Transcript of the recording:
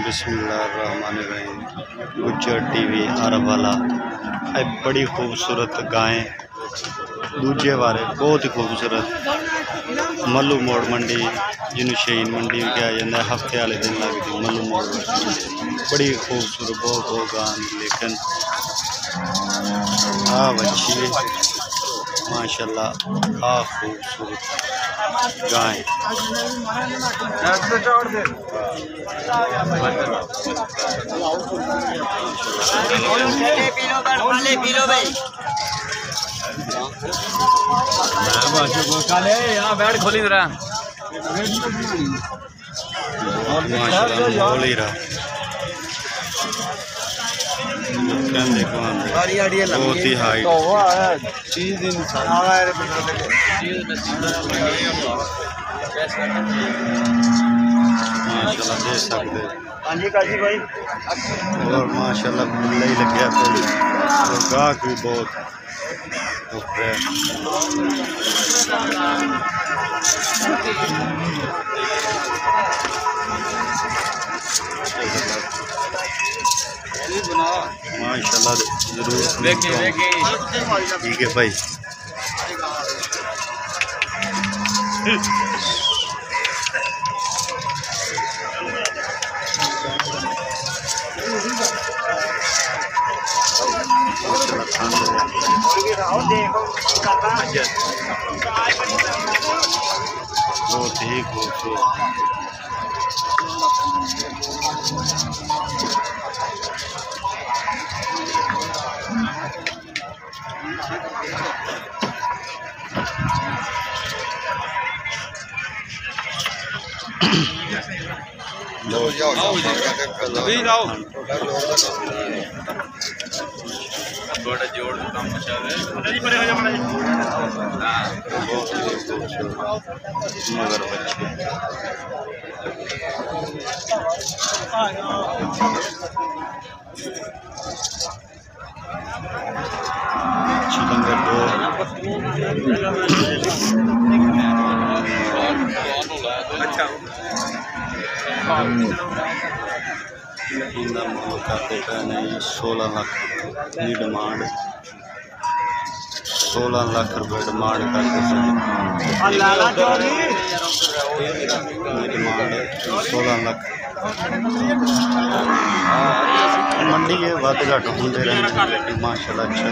बिस्मिल्लाहिर्रहमानिर्रहीम। गुज्जर टीवी आरफवाला बड़ी खूबसूरत गाय दूजे बारे बहुत ही खूबसूरत मल्लू मोड़ मंडी जिन्होंने शहीन मंडी भी कहा जाता है। हफ्ते वाले दिन लगती मल्लू मोड़ बड़ी खूबसूरत बहुत गान लेकिन बच्ची माशाल्लाह खूबसूरत गाय बैठ खोली जरा माशाल्लाह बोल ही रहा बहुत ही हाइट माशाल्लाह देख सकते और माशाल्लाह खुला ही लग गया और गाहक भी बहुत माशाल्लाह जरूर ठीक है भाई। बहुत ही खूबसूरत बड़ा जोड़ काम मचा है मगर बच्चे चिकंदर दो अच्छा नहीं 16 लाख की डिमांड 16 लाख रुपये डिमांड करते डिमांड 16 लाख मंडी के वध घट होंगे रहने माशाल्लाह अच्छा